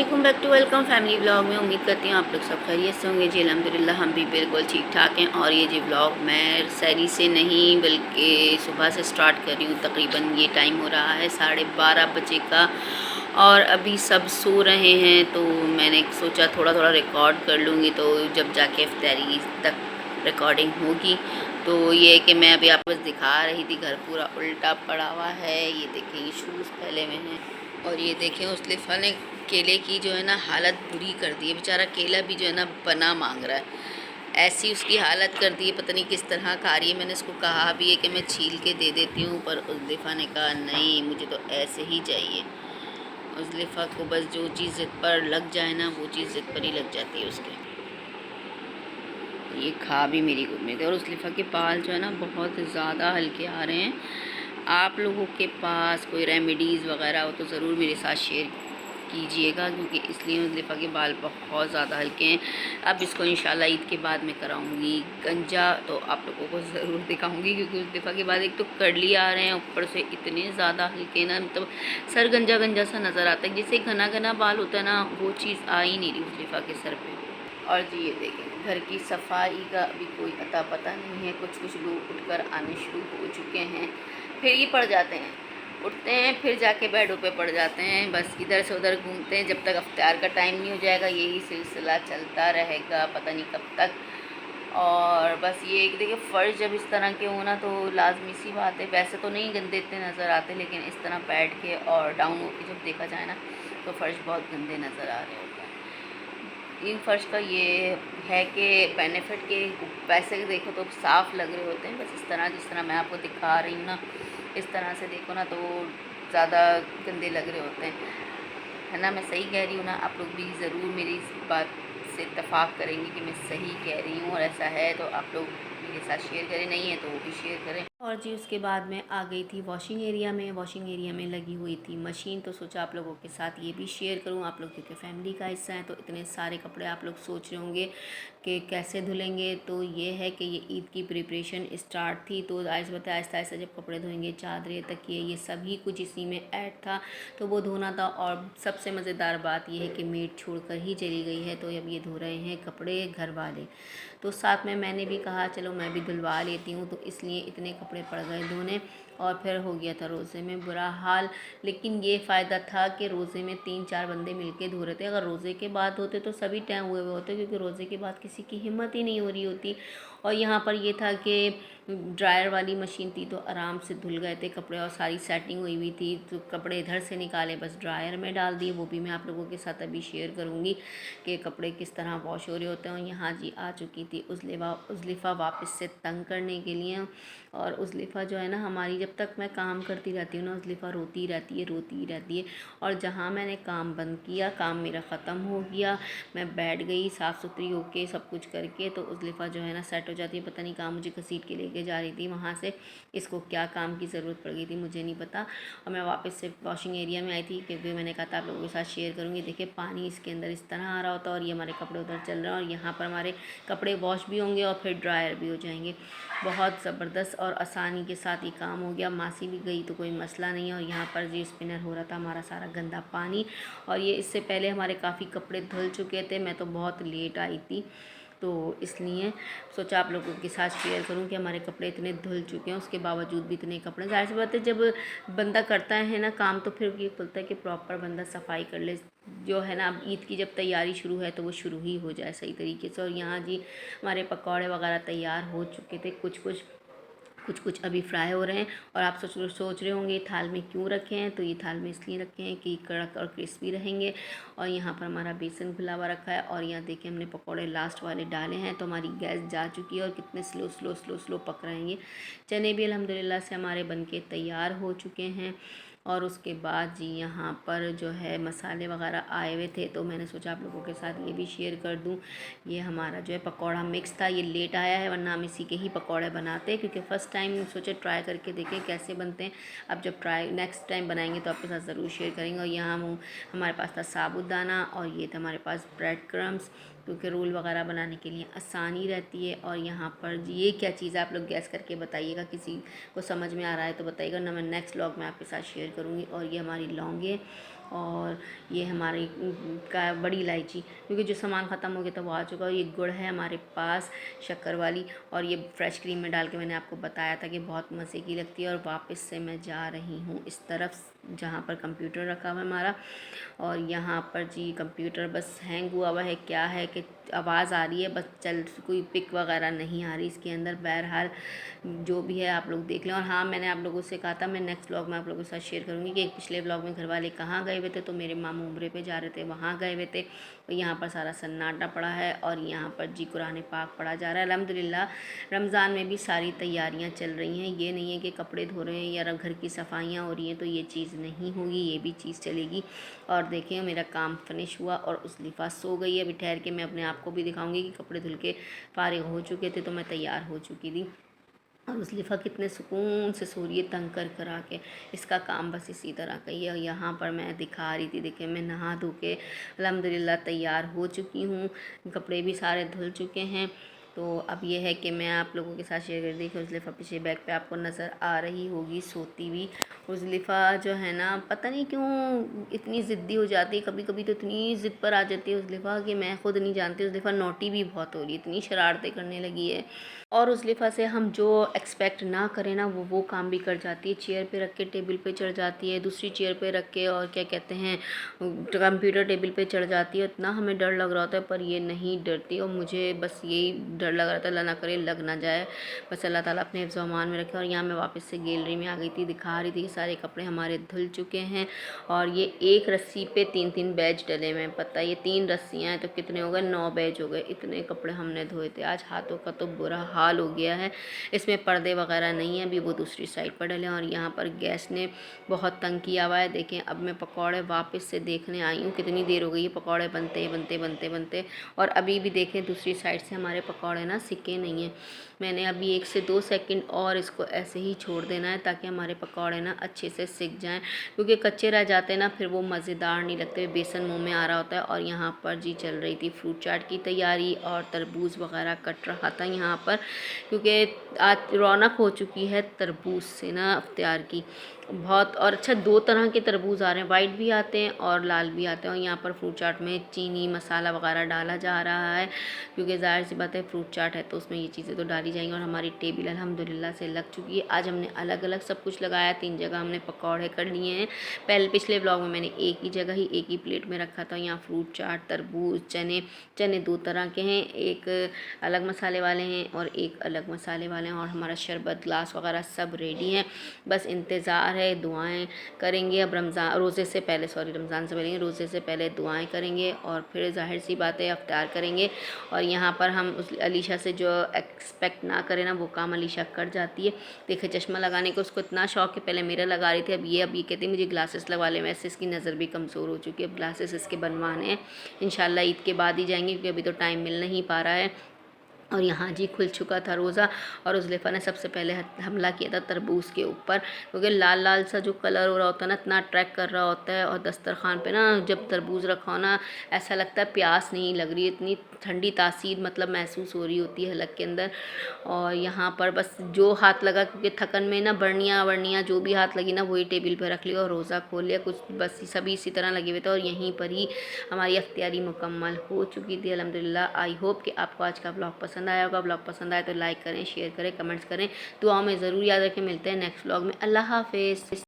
वालेकुम back to welcome family vlog में। उम्मीद करती हूँ आप लोग सब खैरियत से होंगे जी। अल्हम्दुलिल्लाह हम भी बिल्कुल ठीक ठाक हैं। और ये जी व्लॉग मैं सहरी से नहीं बल्कि सुबह से स्टार्ट कर रही हूँ। तकरीबन ये टाइम हो रहा है 12:30 बजे का और अभी सब सो रहे हैं, तो मैंने सोचा थोड़ा थोड़ा रिकॉर्ड कर लूँगी, तो जब जाके इफ्तारी तक रिकॉर्डिंग होगी। तो ये कि मैं अभी आपको बस दिखा रही थी, घर पूरा उल्टा पड़ा हुआ है। ये देखें, ये शूज़ फैले हुए हैं और ये देखें उस लिफा ने केले की जो है ना हालत बुरी कर दी है। बेचारा केला भी जो है ना बना मांग रहा है, ऐसी उसकी हालत कर दी है, पता नहीं किस तरह खा रही है। मैंने उसको कहा भी है कि मैं छील के दे देती हूँ, पर उस लिफा ने कहा नहीं, मुझे तो ऐसे ही चाहिए। उस लिफा को बस जो चीज़ ज़िद पर लग जाए ना, वो चीज़ ज़िद पर ही लग जाती है उसके। ये खा भी मेरी गोद में थे। और उस लिफा के बाल जो है ना बहुत ज़्यादा हल्के आ रहे हैं। आप लोगों के पास कोई रेमेडीज़ वगैरह हो तो ज़रूर मेरे साथ शेयर कीजिएगा, क्योंकि इसलिए उस लिफा के बाल बहुत ज़्यादा हल्के हैं। अब इसको इंशाल्लाह ईद के बाद में कराऊंगी गंजा, तो आप लोगों को ज़रूर दिखाऊंगी, क्योंकि उस लिफा के बाद एक तो कर्ली आ रहे हैं, ऊपर से इतने ज़्यादा हल्के ना, मतलब सर गंजा गंजा सा नज़र आता है। जैसे घना घना बाल होता है ना, वो चीज़ आ ही नहीं रही उस लिफा के सर पे। और जी ये देखें, घर की सफाई का अभी कोई अता पता नहीं है। कुछ कुछ लोग उठकर आने शुरू हो चुके हैं, फिर ये पड़ जाते हैं, उठते हैं फिर जाके बेडों पे पड़ जाते हैं, बस इधर से उधर घूमते हैं। जब तक अफ्तार का टाइम नहीं हो जाएगा यही सिलसिला चलता रहेगा, पता नहीं कब तक। और बस ये एक देखिए, फ़र्श जब इस तरह के होना तो लाजमी सी बात है, वैसे तो नहीं गंदे इतने नज़र आते, लेकिन इस तरह बैठ के और डाउन होके जब देखा जाए ना, तो फ़र्श बहुत गंदे नज़र आ रहे होते हैं। इन फ़र्श का ये है कि बेनिफिट के पैसे देखो तो साफ़ लग रहे होते हैं, बस इस तरह जिस तरह मैं आपको दिखा रही हूँ ना, इस तरह से देखो ना तो ज़्यादा गंदे लग रहे होते हैं, है ना। मैं सही कह रही हूँ ना? आप लोग भी ज़रूर मेरी इस बात से इत्तेफाक करेंगे कि मैं सही कह रही हूँ, और ऐसा है तो आप लोग मेरे साथ शेयर करें, नहीं है तो वो भी शेयर करें। और जी उसके बाद मैं आ गई थी वॉशिंग एरिया में। वॉशिंग एरिया में लगी हुई थी मशीन, तो सोचा आप लोगों के साथ ये भी शेयर करूँ। आप लोग क्योंकि फैमिली का हिस्सा है, तो इतने सारे कपड़े आप लोग सोच रहे होंगे कि कैसे धुलेंगे। तो ये है कि ये ईद की प्रिपरेशन स्टार्ट थी, तो आहिस्ता आहिस्ता जब कपड़े धोएंगे, चादरें तकिए ये सभी कुछ इसी में ऐड था, तो वो धोना था। और सबसे मज़ेदार बात ये है कि मेड छोड़कर ही चली गई है, तो अब ये धो रहे हैं कपड़े घर वाले। तो साथ में मैंने भी कहा चलो मैं भी धुलवा लेती हूँ, तो इसलिए इतने कपड़े पड़ गए धोने। और फिर हो गया था रोज़े में बुरा हाल। लेकिन ये फ़ायदा था कि रोज़े में 3-4 बंदे मिलके धो रहे थे। अगर रोज़े के बाद होते तो सभी टाइम हुए हुए होते, क्योंकि रोज़े के बाद किसी की हिम्मत ही नहीं हो रही होती। और यहाँ पर ये था कि ड्रायर वाली मशीन थी, तो आराम से धुल गए थे कपड़े, और सारी सेटिंग हुई हुई थी, तो कपड़े इधर से निकाले बस ड्रायर में डाल दिए। वो भी मैं आप लोगों के साथ अभी शेयर करूँगी कि कपड़े किस तरह वॉश हो रहे होते हैं। और यहाँ जी आ चुकी थी उज़लिफ़ा वापस से तंग करने के लिए। और उज़लिफ़ा जो है ना हमारी, जब तक मैं काम करती रहती हूँ ना, उज़लिफ़ा रोती रहती है, रोती ही रहती है। और जहाँ मैंने काम बंद किया, काम मेरा ख़त्म हो गया, मैं बैठ गई साफ़ सुथरी होके सब कुछ करके, तो उज़लिफ़ा जो है ना सेट हो जाती है। पता नहीं कहाँ मुझे घसीट के लेके जा रही थी वहाँ से, इसको क्या काम की ज़रूरत पड़ गई थी मुझे नहीं पता। और मैं वापस से वॉशिंग एरिया में आई थी, क्योंकि मैंने कहा था आप लोगों के साथ शेयर करूँगी। देखिए पानी इसके अंदर इस तरह आ रहा होता है, और ये हमारे कपड़े उधर चल रहे हैं, और यहाँ पर हमारे कपड़े वॉश भी होंगे और फिर ड्रायर भी हो जाएंगे। बहुत ज़बरदस्त और आसानी के साथ ये काम हो गया। मासी भी गई तो कोई मसला नहीं है। और यहाँ पर जी स्पिनर हो रहा था हमारा सारा गंदा पानी, और ये इससे पहले हमारे काफ़ी कपड़े धुल चुके थे। मैं तो बहुत लेट आई थी, तो इसलिए सोचा आप लोगों के साथ शेयर करूं कि हमारे कपड़े इतने धुल चुके हैं, उसके बावजूद भी इतने कपड़े। ज़ाहिर सी बात है, जब बंदा करता है ना काम, तो फिर ये बोलता है कि प्रॉपर बंदा सफाई कर ले, जो है ना। अब ईद की जब तैयारी शुरू है तो वो शुरू ही हो जाए सही तरीके से। और यहाँ जी हमारे पकौड़े वगैरह तैयार हो चुके थे, कुछ अभी फ्राई हो रहे हैं। और आप सोच रहे होंगे थाल में क्यों रखे हैं, तो ये थाल में इसलिए रखे हैं कि कड़क और क्रिस्पी रहेंगे। और यहाँ पर हमारा बेसन घुला हुआ रखा है, और यहाँ देखिए हमने पकौड़े लास्ट वाले डाले हैं, तो हमारी गैस जा चुकी है। और कितने स्लो पक रहे हैं ये चने भी अल्हम्दुलिल्लाह से हमारे बनके तैयार हो चुके हैं। और उसके बाद जी यहाँ पर जो है मसाले वगैरह आए हुए थे, तो मैंने सोचा आप लोगों के साथ ये भी शेयर कर दूँ। ये हमारा जो है पकौड़ा मिक्स था, ये लेट आया है, वरना हम इसी के ही पकौड़े बनाते हैं, क्योंकि फ़र्स्ट टाइम सोचे ट्राई करके देखें कैसे बनते हैं। अब जब नेक्स्ट टाइम बनाएंगे तो आपके साथ ज़रूर शेयर करेंगे। और यहाँ हमारे पास था साबुदाना, और ये था हमारे पास ब्रेड क्रम्स, क्योंकि रोल वगैरह बनाने के लिए आसानी रहती है। और यहाँ पर ये क्या चीज़ है, आप लोग गैस करके बताइएगा, किसी को समझ में आ रहा है तो बताइएगा, ना मैं नेक्स्ट व्लॉग में आपके साथ शेयर करूँगी। और ये हमारी लौंगे, और ये हमारी का बड़ी इलायची, क्योंकि जो सामान ख़त्म हो गया था वो आ चुका है। ये गुड़ है हमारे पास शक्कर वाली, और ये फ्रेश क्रीम में डाल के मैंने आपको बताया था कि बहुत मज़े की लगती है। और वापस से मैं जा रही हूँ इस तरफ जहाँ पर कंप्यूटर रखा हुआ है हमारा, और यहाँ पर जी कंप्यूटर बस हैंग हुआ है क्या है कि आवाज़ आ रही है बस, चल कोई पिक वगैरह नहीं आ रही इसके अंदर। बहरहाल जो भी है आप लोग देख लें। और हाँ, मैंने आप लोगों से कहा था मैं नेक्स्ट व्लॉग में आप लोगों के साथ शेयर करूँगी कि एक पिछले व्लॉग में घर वाले कहाँ गए हुए थे, तो मेरे मामू उम्रे पे जा रहे थे, वहाँ गए हुए थे। तो यहाँ पर सारा सन्नाटा पड़ा है और यहाँ पर जी कुरान पाक पढ़ा जा रहा है। अल्हम्दुलिल्लाह रमज़ान में भी सारी तैयारियाँ चल रही हैं। ये नहीं है कि कपड़े धो रहे हैं या घर की सफाइयाँ हो रही हैं तो ये चीज़ नहीं होगी, ये भी चीज़ चलेगी। और देखिए मेरा काम फिनिश हुआ और उज़लिफ़ा सो गई है। अभी ठहर के मैं अपने आप को भी दिखाऊंगी कि कपड़े धुल के फारिग हो चुके थे तो मैं तैयार हो चुकी थी। और उज़लिफ़ा कितने सुकून से सो रही है तंग कर करा के। इसका काम बस इसी तरह का ही है। और यहाँ पर मैं दिखा रही थी, देखिए मैं नहा धो के अल्हम्दुलिल्लाह तैयार हो चुकी हूँ, कपड़े भी सारे धुल चुके हैं। तो अब ये है कि मैं आप लोगों के साथ शेयर कर दी कि उज़लिफ़ा पीछे बैग पे आपको नज़र आ रही होगी सोती हुई। उज़लिफ़ा जो है ना पता नहीं क्यों इतनी ज़िद्दी हो जाती है, कभी कभी तो इतनी ज़िद पर आ जाती है उज़लिफ़ा कि मैं खुद नहीं जानती। उज़लिफ़ा नोटी भी बहुत हो रही है, इतनी शरारतें करने लगी है। और उज़लिफ़ा से हम जो एक्सपेक्ट ना करें ना वो काम भी कर जाती है। चेयर पे रख के टेबल पे चढ़ जाती है, दूसरी चेयर पे रख के और क्या कहते हैं कंप्यूटर टेबल पे चढ़ जाती है। इतना हमें डर लग रहा होता है पर ये नहीं डरती। और मुझे बस यही डर लग रहा था अल्लाह ना करे लग ना जाए, बस अल्लाह ताला अपने हिफ्ज़ व अमान में रखे। और यहाँ मैं वापस से गैलरी में आ गई थी, दिखा रही थी कि सारे कपड़े हमारे धुल चुके हैं। और ये एक रस्सी पे 3-3 बैच डले हुए हैं, पता है ये 3 रस्सियाँ हैं तो कितने हो गए, 9 बैच हो गए। इतने कपड़े हमने धोए थे आज, हाथों का तो बुरा हाल हो गया है। इसमें पर्दे वगैरह नहीं है, अभी वो दूसरी साइड पर डले हैं। और यहाँ पर गैस ने बहुत तंग किया हुआ है। देखें अब मैं पकौड़े वापस से देखने आई हूँ, कितनी देर हो गई है पकौड़े बनते बनते बनते बनते। और अभी भी देखें दूसरी साइड से हमारे पकौड़े ना सिके नहीं हैं। मैंने अभी 1 से 2 सेकंड और इसको ऐसे ही छोड़ देना है ताकि हमारे पकौड़े ना अच्छे से सिक जाएं, क्योंकि कच्चे रह जाते हैं ना फिर वो मज़ेदार नहीं लगते, बेसन मुंह में आ रहा होता है। और यहाँ पर जी चल रही थी फ्रूट चाट की तैयारी और तरबूज वगैरह कट रहा था यहाँ पर, क्योंकि आज रौनक हो चुकी है तरबूज से ना अफ्तार की बहुत। और अच्छा 2 तरह के तरबूज आ रहे हैं, वाइट भी आते हैं और लाल भी आते हैं। और यहाँ पर फ्रूट चाट में चीनी मसाला वगैरह डाला जा रहा है, क्योंकि ज़ाहिर सी बात है फ्रूट चाट है तो उसमें ये चीज़ें तो डाली जाएंगी। और हमारी टेबल अल्हम्दुलिल्लाह से लग चुकी है। आज हमने अलग अलग सब कुछ लगाया, 3 जगह हमने पकौड़े कर लिए हैं। पिछले ब्लॉग में मैंने एक ही जगह ही एक ही प्लेट में रखा था। यहाँ फ्रूट चाट, तरबूज, चने 2 तरह के हैं, एक अलग मसाले वाले हैं और एक अलग मसाले वाले हैं। और हमारा शरबत ग्लास वगैरह सब रेडी है, बस इंतज़ार है। दुआएं करेंगे अब रमज़ान रोज़े से पहले, रमज़ान से पहले रोज़े से पहले दुआएं करेंगे और फिर ज़ाहिर सी बात है अफ्तार करेंगे। और यहाँ पर हम उस अलीशा से जो एक्सपेक्ट ना करें ना वो काम अलीशा कर जाती है। देखिए चश्मा लगाने को उसको इतना शौक है, पहले मेरा लगा रही थी, अब ये कहती है मुझे ग्लासेस लगवा ले। वैसे इसकी नज़र भी कमज़ोर हो चुकी है, अब ग्लासेस इसके बनवाने हैं। इंशाल्लाह ईद के बाद ही जाएंगे क्योंकि अभी तो टाइम मिल नहीं पा रहा है। और यहाँ जी खुल चुका था रोज़ा और उज़लिफ़ा ने सबसे पहले हमला किया था तरबूज के ऊपर, क्योंकि लाल लाल सा जो कलर हो रहा होता है ना इतना अट्रैक्ट कर रहा होता है। और दस्तरखान पे ना जब तरबूज रखा हो ना ऐसा लगता है प्यास नहीं लग रही, इतनी ठंडी तासीर मतलब महसूस हो रही होती है हलक के अंदर। और यहाँ पर बस जो हाथ लगा, क्योंकि थकन में ना बर्नियाँ जो भी हाथ लगी ना वही टेबल पर रख लिया और रोज़ा खोल लिया। कुछ बस सभी इसी तरह लगे हुए थे और यहीं पर ही हमारी अफ्तारी मुकम्मल हो चुकी थी अल्हम्दुलिल्लाह। आई होप कि आपको आज का ब्लॉग पसंद आया होगा। ब्लॉग पसंद आए तो लाइक करें, शेयर करें, कमेंट्स करें, दुआओं में ज़रूर याद रखें। मिलते हैं नेक्स्ट ब्लॉग में। अल्लाह हाफिज़।